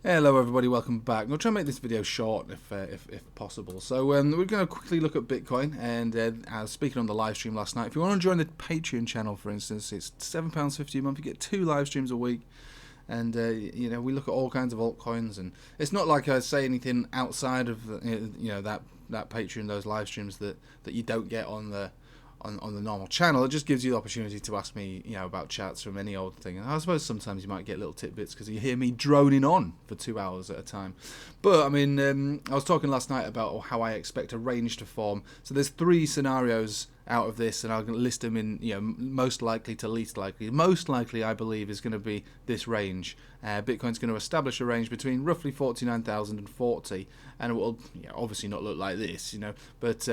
Hello everybody, welcome back. I'll try and make this video short if possible. So we're going to quickly look at Bitcoin, and I was speaking on the live stream last night. If you want to join the Patreon channel, for instance, it's £7.50 a month. You get 2 live streams a week, and we look at all kinds of altcoins. And it's not like I say anything outside of that Patreon, those live streams that you don't get on the normal channel. It just gives you the opportunity to ask me, about chats from any old thing. And I suppose sometimes you might get little tidbits because you hear me droning on for 2 hours at a time. But I mean, I was talking last night about how I expect a range to form. So there's 3 scenarios out of this, and I'll list them in most likely to least likely. Most likely, I believe, is going to be this range. Bitcoin's going to establish a range between roughly 49,000 and 40, and it will obviously not look like this, but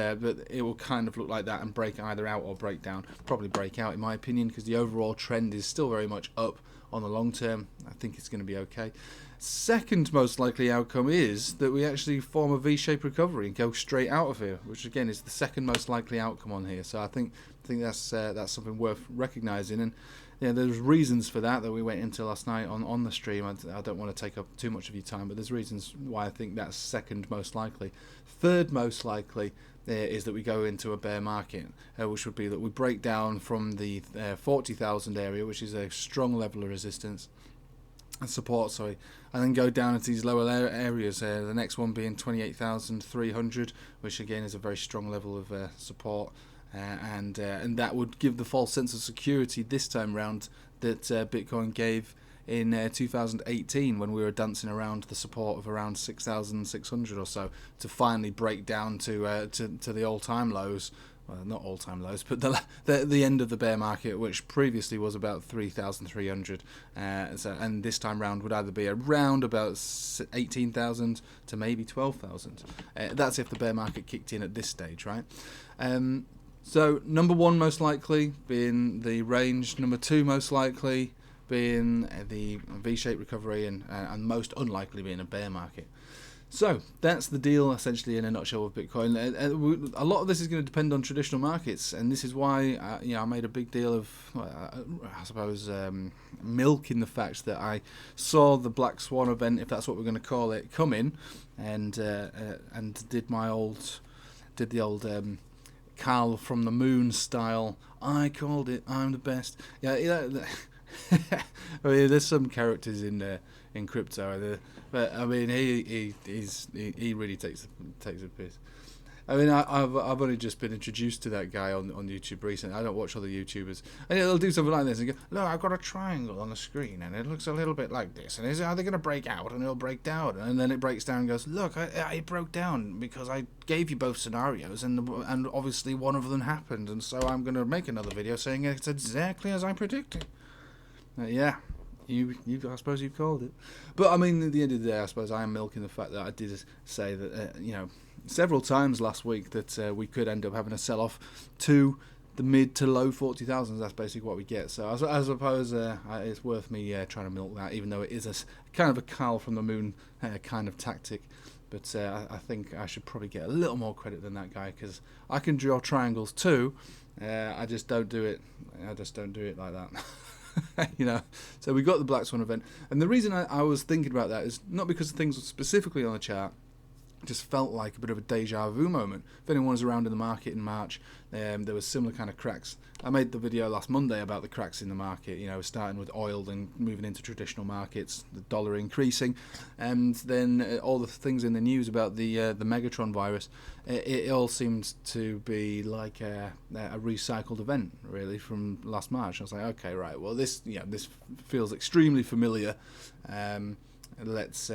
it will kind of look like that and break either out or break down. Probably break out, in my opinion, because the overall trend is still very much up on the long term. I think it's going to be okay. Second most likely outcome is that we actually form a V-shaped recovery and go straight out of here, which again is the second most likely outcome on here. So I think that's something worth recognizing, and there's reasons for that we went into last night on the stream. I don't want to take up too much of your time, but there's reasons why I think that's second most likely. Third most likely is that we go into a bear market, which would be that we break down from the 40,000 area, which is a strong level of resistance. Support, and then go down into these lower areas. The next one being 28,300, which again is a very strong level of support, and that would give the false sense of security this time round that Bitcoin gave in 2018 when we were dancing around the support of around 6,600 or so to finally break down to the all-time lows. Well, not all-time lows, but the end of the bear market, which previously was about 3,300, and this time round would either be around about 18,000 to maybe 12,000. That's if the bear market kicked in at this stage, right? So number 1 most likely being the range, number 2 most likely being the V-shaped recovery, and most unlikely being a bear market. So that's the deal essentially in a nutshell with Bitcoin. A lot of this is going to depend on traditional markets, and this is why I made a big deal of, I suppose, milking the fact that I saw the Black Swan event, if that's what we're going to call it, come in, and did the old Carl from the Moon style. I called it. I'm the best. Yeah. I mean, there's some characters in crypto, but I mean, he really takes a piss. I mean, I've only just been introduced to that guy on YouTube recently. I don't watch other YouTubers, and he'll do something like this and go, "Look, I've got a triangle on the screen, and it looks a little bit like this. And are they going to break out?" And it'll break down, and then it breaks down and goes, "Look, it broke down because I gave you both scenarios, and obviously one of them happened, and so I'm going to make another video saying it's exactly as I predicted." Yeah, I suppose you've called it. But I mean, at the end of the day, I suppose I am milking the fact that I did say that, several times last week that we could end up having a sell-off to the mid to low 40,000s. That's basically what we get. So I suppose it's worth me trying to milk that, even though it is a kind of a Carl from the Moon kind of tactic. But I think I should probably get a little more credit than that guy, because I can draw triangles too. I just don't do it. I just don't do it like that. So we got the Black Swan event, and the reason I was thinking about that is not because the things were specifically on the chart. It just felt like a bit of a deja vu moment. If anyone was around in the market in March, there was similar kind of cracks. I made the video last Monday about the cracks in the market, starting with oil and moving into traditional markets, the dollar increasing, and then all the things in the news about the Megatron virus. It all seemed to be like a recycled event, really, from last March. I was like, okay, right, well, this feels extremely familiar. Let's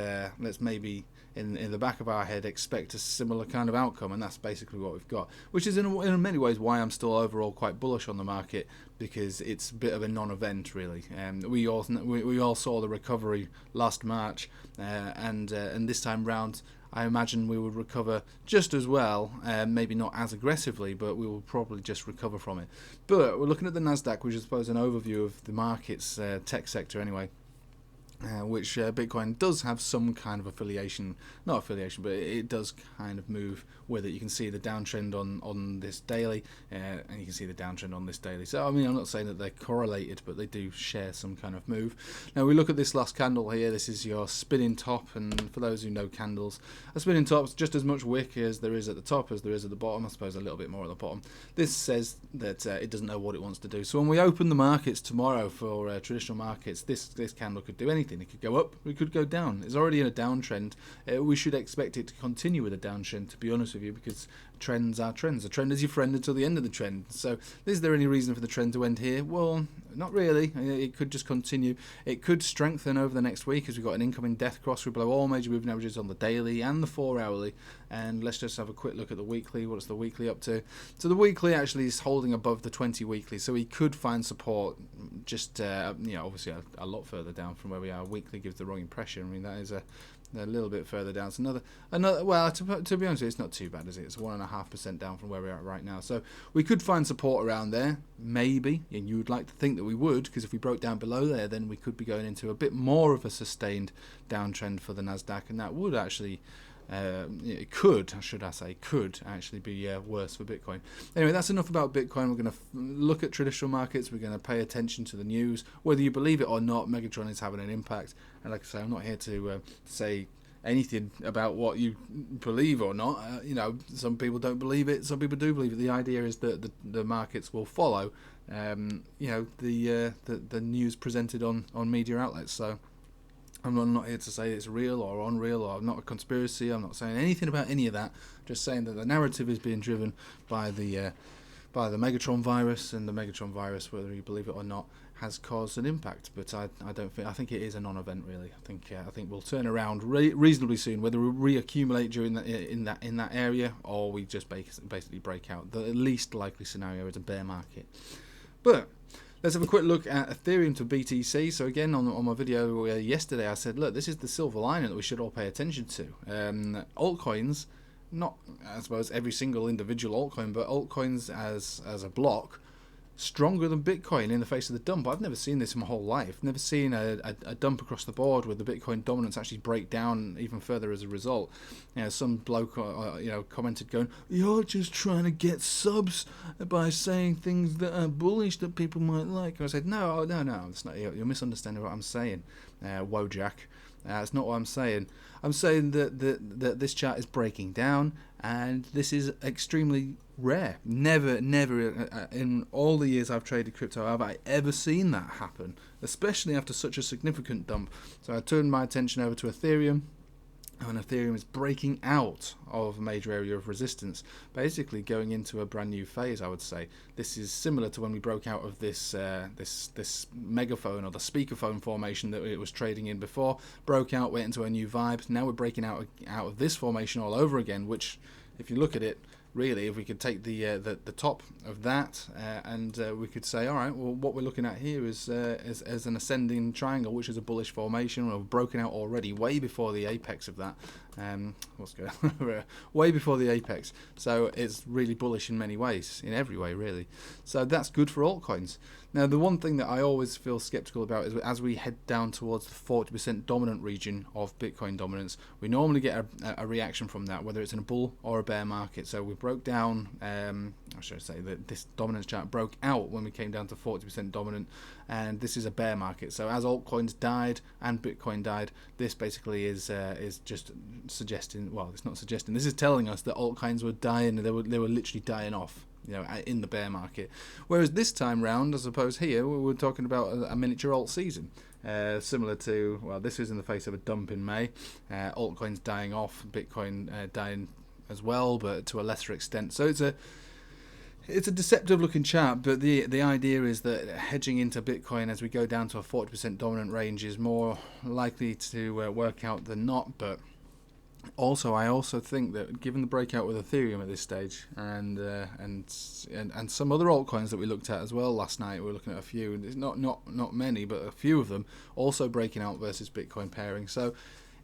maybe in the back of our head expect a similar kind of outcome, and that's basically what we've got, which is in many ways why I'm still overall quite bullish on the market, because it's a bit of a non-event, really. We all saw the recovery last March, and this time round I imagine we would recover just as well, maybe not as aggressively, but we will probably just recover from it. But we're looking at the Nasdaq, which is, I suppose, an overview of the market's tech sector anyway. which Bitcoin does have some kind of affiliation, not affiliation, but it does kind of move with it. You can see the downtrend on this daily, and you can see the downtrend on this daily. So I mean, I'm not saying that they're correlated, but they do share some kind of move. Now we look at this last candle here. This is your spinning top, and for those who know candles, a spinning top's just as much wick as there is at the top as there is at the bottom. I suppose a little bit more at the bottom. This says that it doesn't know what it wants to do. So when we open the markets tomorrow for traditional markets, this candle could do anything. It could go up, it could go down. It's already in a downtrend. We should expect it to continue with a downtrend, to be honest with you, because trends are trends. A trend is your friend until the end of the trend. So is there any reason for the trend to end here? Well, not really. It could just continue. It could strengthen over the next week as we've got an incoming death cross. We blow all major moving averages on the daily and the 4 hourly. And let's just have a quick look at the weekly. What's the weekly up to? So the weekly actually is holding above the 20 weekly. So we could find support just, obviously a lot further down from where we are. Weekly gives the wrong impression. I mean, that is a little bit further down. It's another. Well, to be honest, it's not too bad, is it? It's 1.5% down from where we're at right now. So we could find support around there, maybe. And you would like to think that we would, because if we broke down below there, then we could be going into a bit more of a sustained downtrend for the Nasdaq, and that would actually. It could actually be worse for Bitcoin. Anyway, that's enough about Bitcoin. We're going to look at traditional markets. We're going to pay attention to the news. Whether you believe it or not, Megatron is having an impact. And like I say, I'm not here to say anything about what you believe or not. Some people don't believe it. Some people do believe it. The idea is that the markets will follow, the news presented on media outlets. So. I'm not here to say it's real or unreal or not a conspiracy. I'm not saying anything about any of that. Just saying that the narrative is being driven by the Megatron virus, and the Megatron virus, whether you believe it or not, has caused an impact. But I think it is a non-event really. I think we'll turn around reasonably soon. Whether we reaccumulate during in that area, or we just basically break out. The least likely scenario is a bear market. But let's have a quick look at Ethereum to BTC. So again, on my video yesterday, I said, look, this is the silver lining that we should all pay attention to. Altcoins, not, I suppose, every single individual altcoin, but altcoins as a block, stronger than Bitcoin in the face of the dump. I've never seen this in my whole life. Never seen a dump across the board with the Bitcoin dominance actually break down even further as a result. Some bloke commented going, "You're just trying to get subs by saying things that are bullish that people might like." And I said, no, it's not. You're misunderstanding what I'm saying, Wojak. That's not what I'm saying. I'm saying that this chart is breaking down, and this is extremely rare. Never in all the years I've traded crypto have I ever seen that happen, especially after such a significant dump. So I turned my attention over to Ethereum, and Ethereum is breaking out of a major area of resistance, basically going into a brand new phase, I would say. This is similar to when we broke out of this megaphone or the speakerphone formation that it was trading in before. Broke out, went into a new vibe. Now we're breaking out of this formation all over again, which, if you look at it, really, if we could take the top of that and we could say, all right, well, what we're looking at here is an ascending triangle, which is a bullish formation. We've broken out already, way before the apex of that. Way before the apex. So it's really bullish in many ways, in every way, really. So that's good for altcoins. Now, the one thing that I always feel skeptical about is as we head down towards the 40% dominant region of Bitcoin dominance, we normally get a reaction from that, whether it's in a bull or a bear market. So we broke down, I should say that this dominance chart broke out when we came down to 40% dominant, and this is a bear market. So as altcoins died and Bitcoin died, this basically is just suggesting, well, it's not suggesting, this is telling us that altcoins were dying. They were literally dying off, in the bear market. Whereas this time round, I suppose here we're talking about a miniature alt season, similar to, well, this was in the face of a dump in May, altcoins dying off, Bitcoin dying as well, but to a lesser extent. So it's a deceptive looking chart, but the idea is that hedging into Bitcoin as we go down to a 40% dominant range is more likely to work out than not. But I also think that given the breakout with Ethereum at this stage, and some other altcoins that we looked at as well last night, we were looking at a few, not many, but a few of them also breaking out versus Bitcoin pairing. So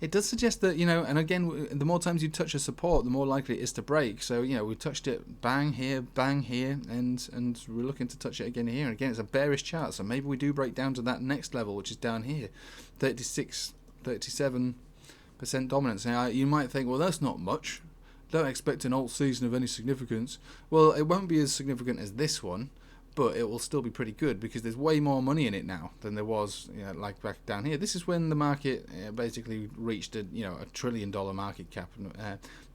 it does suggest that, you know, and again, the more times you touch a support, the more likely it is to break. So, you know, we touched it, bang here, and we're looking to touch it again here. And again, it's a bearish chart, so maybe we do break down to that next level, which is down here, 36, 37% dominance. Now, you might think, well, that's not much. Don't expect an alt season of any significance. Well, it won't be as significant as this one, but it will still be pretty good because there's way more money in it now than there was, you know, like back down here. This is when the market basically reached a, you know, $1 trillion market cap.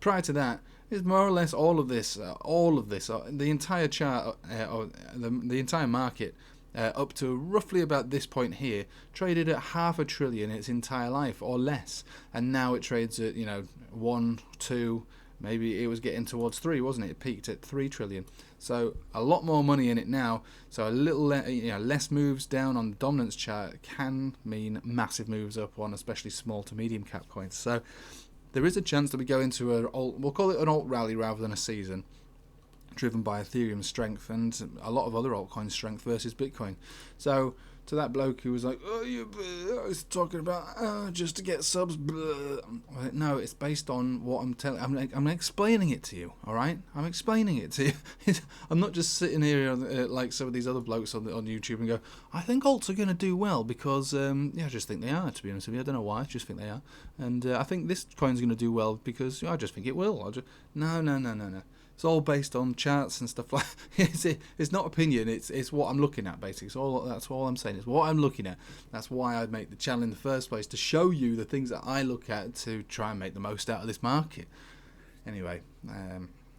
Prior to that, it's more or less all of this, the entire chart, the entire market. Up to roughly about this point here, traded at $500 billion its entire life or less, and now it trades at, you know, 1, 2, maybe it was getting towards 3, wasn't it? It peaked at 3 trillion. So a lot more money in it now. So a little, you know, less moves down on the dominance chart can mean massive moves up on especially small to medium cap coins. So there is a chance that we go into we'll call it an alt rally rather than a season, driven by Ethereum's strength and a lot of other altcoins' strength versus Bitcoin. So to that bloke who was like, oh, I was talking about just to get subs. No, it's based on what I'm telling. I'm explaining it to you. All right, I'm explaining it to you. I'm not just sitting here like some of these other blokes on YouTube and go, I think alts are going to do well because I just think they are. To be honest with you, I don't know why. I just think they are, and I think this coin's going to do well because I just think it will. No. It's all based on charts and stuff like it's not opinion, it's what I'm looking at basically. That's all I'm saying. It's what I'm looking at. That's why I make the channel in the first place, to show you the things that I look at to try and make the most out of this market. Anyway,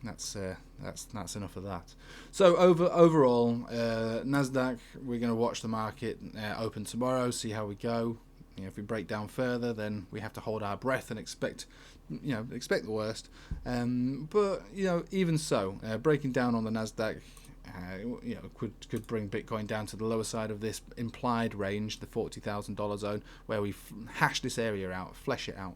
that's enough of that. So overall, Nasdaq, we're going to watch the market open tomorrow, see how we go. You know, if we break down further, then we have to hold our breath and expect the worst. But you know, even so, breaking down on the Nasdaq, could bring Bitcoin down to the lower side of this implied range, the $40,000 zone, where we hash this area out, flesh it out,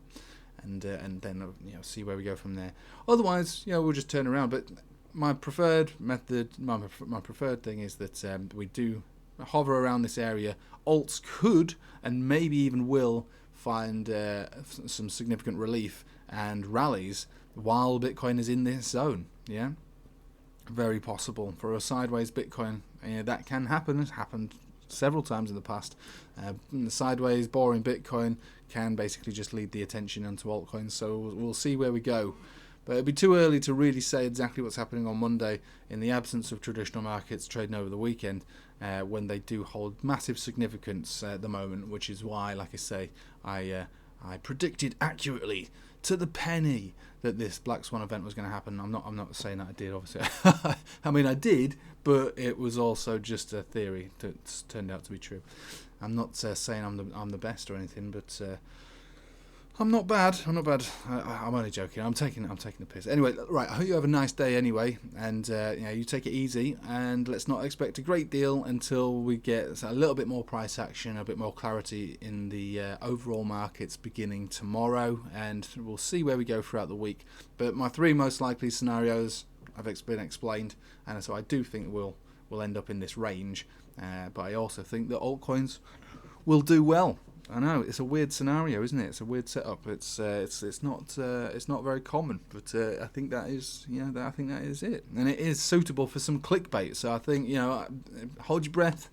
and then see where we go from there. Otherwise, we'll just turn around. But my preferred method, my preferred thing is that we do hover around this area. Alts could and maybe even will find some significant relief and rallies while Bitcoin is in this zone. Yeah, very possible for a sideways Bitcoin. That can happen. It's happened several times in the past. The sideways boring Bitcoin can basically just lead the attention onto altcoins. So we'll see where we go. But it'd be too early to really say exactly what's happening on Monday in the absence of traditional markets trading over the weekend, when they do hold massive significance at the moment, which is why, like I say, I predicted accurately to the penny that this Black Swan event was going to happen. I'm not saying that I did, obviously. I mean, I did, but it was also just a theory that's turned out to be true. I'm not saying I'm the best or anything, but I'm not bad. I'm only joking. I'm taking the piss. Anyway, right. I hope you have a nice day anyway, and you take it easy. And let's not expect a great deal until we get a little bit more price action, a bit more clarity in the overall markets beginning tomorrow, and we'll see where we go throughout the week. But my 3 most likely scenarios have been explained, and so I do think we'll end up in this range. But I also think that altcoins will do well. I know it's a weird scenario, isn't it? It's a weird setup. It's not very common, but I think that is it, and it is suitable for some clickbait. So I think hold your breath,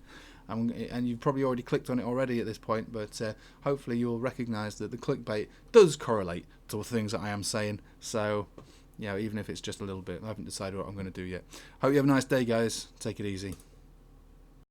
and you've probably already clicked on it already at this point. But hopefully you'll recognise that the clickbait does correlate to the things that I am saying. So even if it's just a little bit, I haven't decided what I'm going to do yet. Hope you have a nice day, guys. Take it easy.